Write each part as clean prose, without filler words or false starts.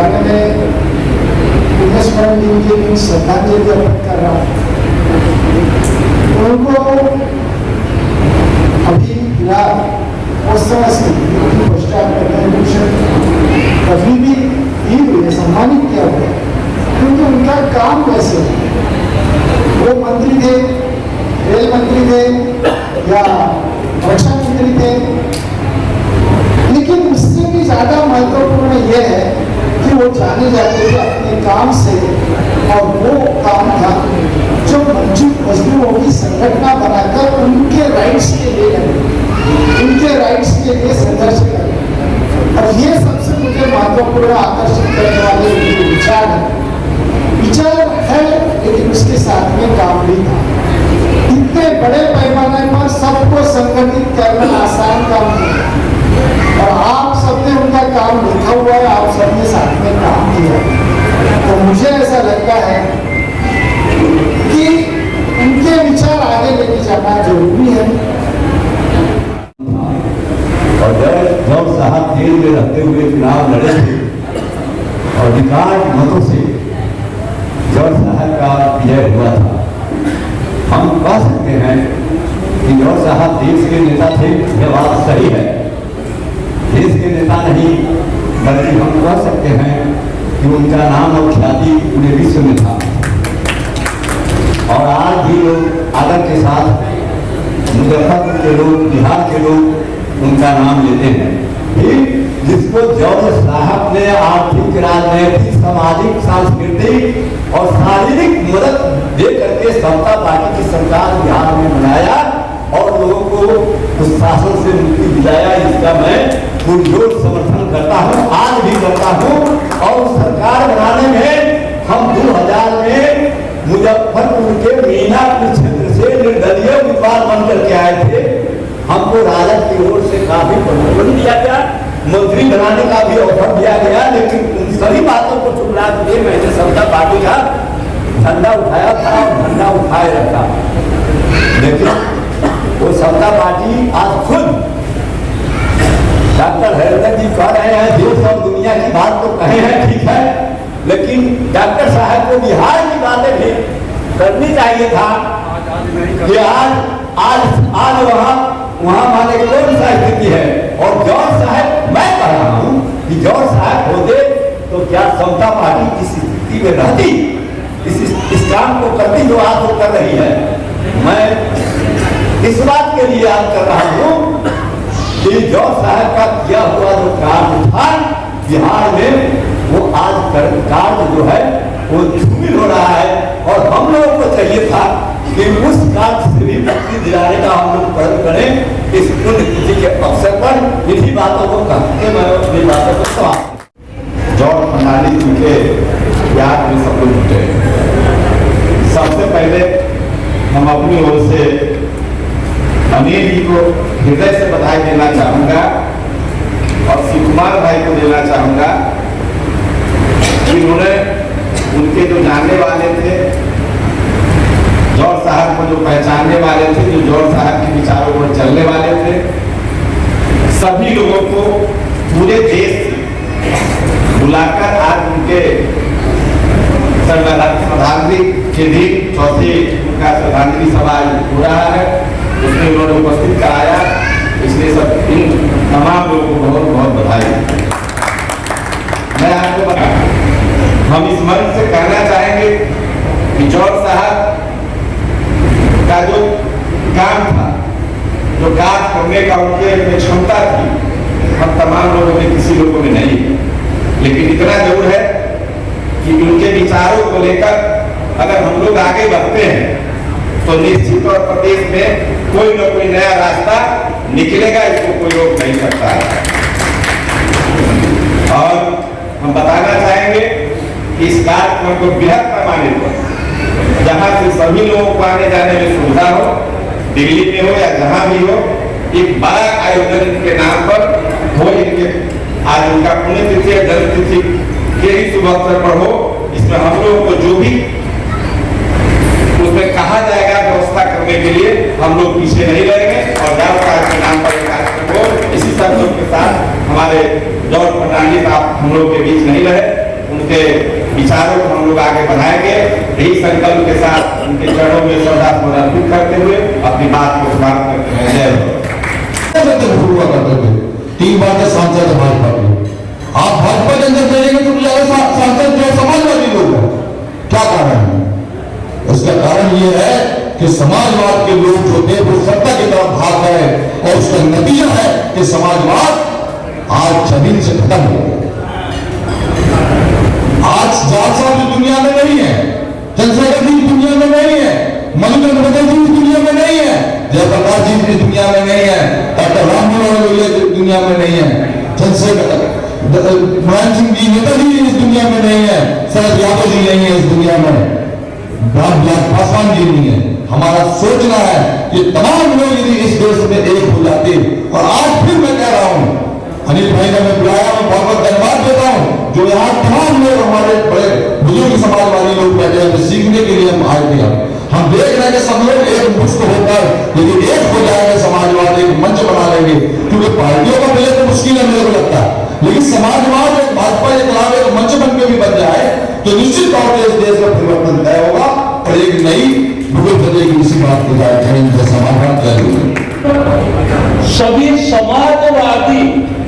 बारे में पुण्यस्मरण दिन के दिन श्रद्धांजलि अर्पित कर रहा हूँ। उनको अभी फिलहाल उस समय से पश्चात कभी भी दी हुई सम्मानित किया हुआ, क्योंकि उनका काम वैसे वो मंत्री थे, रेल मंत्री थे या रक्षा मंत्री थे, लेकिन उससे भी ज्यादा महत्वपूर्ण यह है कि वो जाने जाते थे अपने काम से, और वो काम था जो वंचित मजदूरों की संगठना बनाकर उनके राइट्स के लिए लड़े, उनके राइट्स के लिए संघर्ष करे। और ये सबसे मुझे महत्वपूर्ण आकर्षित करने वाले उनके विचार है, लेकिन उसके साथ में काम भी था। इतने बड़े पैमाने पर सबको संगठित करना आसान काम नहीं, और आप सबने उनका काम लिखा हुआ है, आप सबने साथ में काम किया। तो मुझे ऐसा लगता है कि उनके विचार आगे लेके जाना जरूरी है। और जब साहब जेल में रहते हुए चुनाव लड़े थे और अधिकांश मतों से जॉर्ज साहब का विजय हुआ था, हम कह सकते हैं कि जॉर्ज साहब देश के नेता थे। यह बात सही है, देश के नेता नहीं, बल्कि हम कह सकते हैं कि उनका नाम और ख्याति पूरे विश्व में था। और आज भी लोग आदर के साथ मुजफ्फरपुर के लोग, बिहार के लोग उनका नाम लेते हैं। फिर जिसको जॉर्ज साहब ने आर्थिक, राजनीतिक, सामाजिक, सांस्कृतिक और शारीरिक मदद दे करके समता पार्टी की सरकार बिहार में बनाया और लोगों को उस शासन से मुक्ति दिलाया, इसका मैं पुरजोर समर्थन करता हूँ, आज भी करता हूँ। और सरकार बनाने में हम 2000 में मुजफ्फरपुर के मीनापुर क्षेत्र से निर्दलीय उम्मीदवार बन करके आए थे। हमको राजद की ओर से काफी प्रलोभन दिया गया, मंत्री बनाने का भी ऑफर दिया गया, लेकिन उन सभी बातों को ठुकरा के मैंने समता पार्टी का झंडा उठाया था और झंडा उठाए रखा। लेकिन वो समता पार्टी आज खुद डॉक्टर हरिंदर जी कह रहे हैं देश और दुनिया की बात तो कहे हैं, ठीक है, लेकिन डॉक्टर साहब को बिहार की बातें भी करनी चाहिए था कि आज वहाँ माने कौन सा स्थिति है। और जॉर्ज साहब, मैं कह रहा हूँ कि जॉर्ज साहब होते तो क्या समता पार्टी किस स्थिति में रहती, इस काम को करती जो आज वो कर रही है। मैं इस बात के लिए याद कर रहा हूँ कि जॉर्ज साहब का किया हुआ जो कार्य था बिहार में, वो आज कार्य जो है वो धूमिल हो रहा है। और हम लोगों को चाहिए था कि उस कार्य से भी मुक्ति दिलाने का हम लोग प्रयत्न करें। इस पुण्यतिथि के अवसर पर इन्हीं बातों को कहते मैं अपनी बातों को समाप्त। जॉर्ज फर्नांडिस जी के याद में सब लोग जुटे। सबसे पहले हम अपनी ओर से अनिल जी को हृदय से बधाई देना चाहूँगा और शिव कुमार भाई को देना चाहूँगा। इन्होंने उनके जो जानने वाले थे, जॉर्ज साहब को जो पहचानने वाले थे, जो जॉर्ज साहब के विचारों पर चलने वाले थे, सभी लोगों को पूरे देश से बुलाकर आज उनके श्रद्धांजलि के दिन चौथी उनका श्रद्धांजलि सभा हो रहा है, उसमें उन्होंने उपस्थित कराया। इसलिए सब इन तमाम लोगों को बहुत बहुत बधाई। मैं आपको बता, हम इस मंच से कहना चाहेंगे कि जॉर्ज साहब का जो काम था, जो कार्य करने का उनके क्षमता थी, हम तमाम लोगों में किसी लोगों में नहीं, लेकिन इतना जरूर है कि उनके विचारों को लेकर अगर हम लोग आगे बढ़ते हैं तो निश्चित तौर पर देश में कोई न कोई नया रास्ता निकलेगा, इसको कोई रोक नहीं सकता है। और हम बताना चाहेंगे कि इस कार्यक्रम को बृहद पैमाने पर, जहाँ से सभी लोगों को आने जाने में सुविधा हो, दिल्ली में हो या जहाँ भी हो, एक बड़ा आयोजन के नाम पर हो। इनके आज उनका पुण्यतिथि या जन्मतिथि के ही शुभ अवसर पर हो। इसमें हम लोगों को जो भी उसमें कहा जाएगा व्यवस्था करने के लिए हम लोग पीछे नहीं रहेंगे और जॉर्ज साहब के नाम पर कार्यक्रम हो। इसी सब लोग के साथ हमारे जॉर्ज फर्नांडिस आप हम लोग के बीच नहीं रहे, उनके विचारों को हम लोग आगे बढ़ाएंगे। यही संकल्प के साथ उनके चरणों में श्रद्धा समर्पित करते हुए अपनी बात को समाप्त करते हैं। जय हो। हुआ करते थे 3 बार के सांसद भाजपा के, आप भाजपा के अंदर जाएंगे तो ज्यादा सांसद जो समाजवादी लोग हैं। क्या कारण है? इसका कारण यह है कि समाजवाद के लोग जो थे वो सत्ता की तरफ भाग गए और उसका नतीजा है कि समाजवाद आज जमीन से खत्म हो गया। आज जाट साहब इस दुनिया में नहीं है, चंद्रशेखर जी दुनिया में नहीं है, मणिकांत पटेल जी दुनिया में नहीं है, जयप्रकाश जी भी दुनिया में नहीं है, डॉक्टर राम मनोहर लोहिया दुनिया में नहीं है, चंद्रशेखर मुलायम सिंह जी नेताजी इस दुनिया में नहीं है, शरद यादव जी नहीं है इस दुनिया में, रामविलास पासवान जी नहीं है। हमारा सोचना है कि तमाम लोग यदि इस देश में एक हो जाते, और आज फिर मैं कह रहा हूं, अनिल भाई ने मैं बुलाया, मैं बहुत बहुत धन्यवाद देता हूं, जो यहाँ तमाम लोग हमारे बड़े बुजुर्ग समाजवादी लोग बैठे हैं, सीखने के लिए हम आए थे। हम देख रहे हैं कि सब लोग एक मुश्त होकर यदि एक हो जाएंगे, समाजवाद एक मंच बना लेंगे, क्योंकि पार्टियों का मिले तो मुश्किल है मेरे को लगता है, लेकिन समाजवाद एक भाजपा के खिलाफ एक मंच बन के भी बन जाए तो निश्चित तौर पर इस देश में परिवर्तन तय होगा और एक नई भूगोल बदलेगी। इसी बात को सभी समाजवादी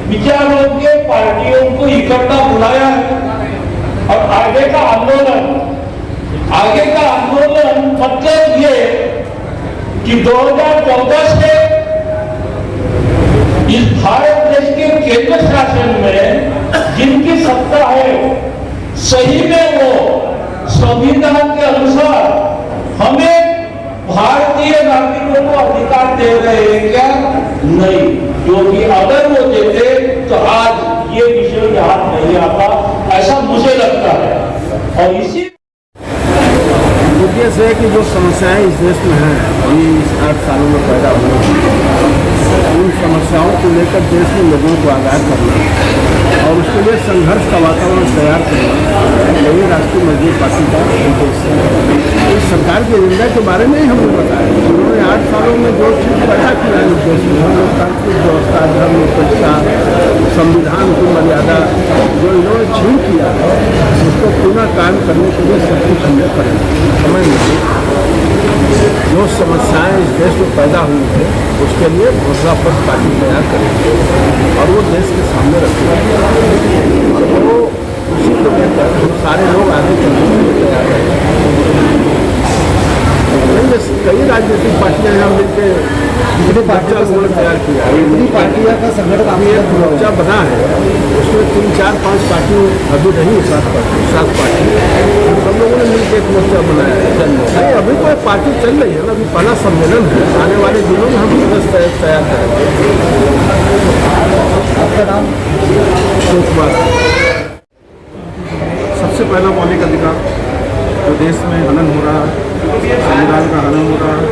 विचारों के पार्टियों को इकट्ठा बुलाया है और आगे का आंदोलन मतलब ये कि 2014 से इस भारत देश के केंद्र शासन में जिनकी सत्ता है, सही में वो संविधान के अनुसार हमें भारतीय नागरिकों को अधिकार दे रहे हैं क्या? नहीं, क्योंकि अगर वो देते तो आज ये विषय यहाँ नहीं आता, ऐसा मुझे लगता है। और इसी मुद्दे से कि जो समस्याएं इस देश में हैं, अभी इस 8 सालों में पैदा हुई, उन समस्याओं को लेकर देश में लोगों को आगाह करना और उसके लिए संघर्ष का वातावरण तैयार करना, यही राष्ट्रीय मजदूर पार्टी का उद्देश्य है। इस सरकार के एजेंडा के बारे में ही हमने बताया। उन्होंने 8 सालों में जो चीज़ पैदा किया है इस देश में, लोकतांत्रिक व्यवस्था, धर्मनिरपेक्षता, संविधान की मर्यादा जो इन्होंने छीन किया है, उसको पुनः कायम करने के लिए सब कुछ हमने करेंगे। समझ लीजिए जो समस्याएं इस देश में पैदा हुई है उसके लिए घोषणापत्र पार्टी तैयार करेंगे और वो देश के सामने रखेंगे और वो उसी को लेकर हम सारे लोग आगे चलने के लिए तैयार हैं। कई राजनीतिक पार्टियां यहाँ मिलकर इतनी पार्टियों को तैयार किया है, इतनी पार्टियां का संगठन अभी एक मोर्चा बना है, उसमें 3, 4, 5 पार्टियों अभी नहीं, 7 पार्टी सब लोगों ने मिलकर एक मोर्चा बनाया है। नहीं, अभी तो एक पार्टी चल रही है ना, अभी पहला सम्मेलन है, आने वाले दिनों में हम सदस्य तैयार करेंगे। आपका नाम? अशोक कुमार। सबसे पहला मौलिक अधिकार जो देश में हनन हो रहा है, संविधान का हनन हो रहा है,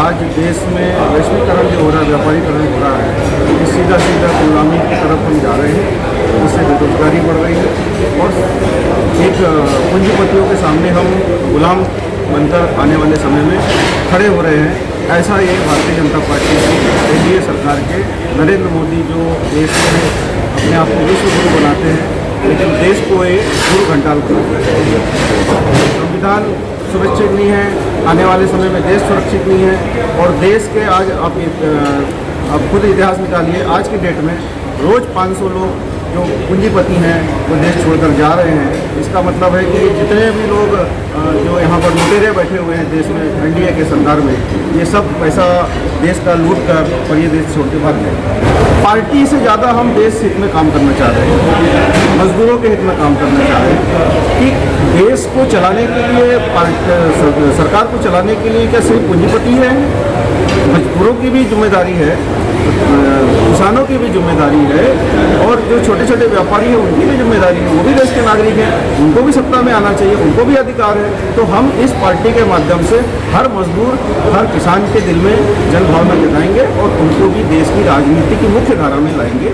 आज देश में वैश्वीकरण जो हो रहा है, व्यापारीकरण हो रहा है, ये सीधा गुलामी की तरफ हम जा रहे हैं, इससे बेरोजगारी बढ़ रही है और एक पूंजीपतियों के सामने हम गुलाम बनकर आने वाले समय में खड़े हो रहे हैं। ऐसा ये भारतीय जनता पार्टी की एनडीए सरकार के नरेंद्र मोदी जो देश में अपने आप को विश्व गुरु बनाते हैं, लेकिन देश को एक गुरु घंटाल बनाते हैं। संविधान सुरक्षित नहीं है, आने वाले समय में देश सुरक्षित नहीं है और देश के आज आप खुद इतिहास निकालिए, आज की डेट में रोज़ 500 लोग जो पूंजीपति हैं वो देश छोड़कर जा रहे हैं। इसका मतलब है कि जितने भी लोग जो यहाँ पर लुटेरे बैठे हुए हैं देश में एनडीए के संदर्भ में, ये सब पैसा देश का लूट कर और ये देश छोड़ के भाग गए। पार्टी से ज़्यादा हम देश हित में काम करना चाह रहे हैं, मजदूरों के हित में काम करना चाह रहे हैं कि देश को चलाने के लिए, सरकार को चलाने के लिए क्या सिर्फ पूंजीपति है? मजदूरों की भी जिम्मेदारी है, किसानों की भी जिम्मेदारी है और जो छोटे छोटे व्यापारी हैं उनकी भी जिम्मेदारी है, वो भी देश के नागरिक हैं, उनको भी सत्ता में आना चाहिए, उनको भी अधिकार है। तो हम इस पार्टी के माध्यम से हर मजदूर, हर किसान के दिल में जनभावना जगाएंगे और उनको भी देश की राजनीति की मुख्य धारा में लाएंगे।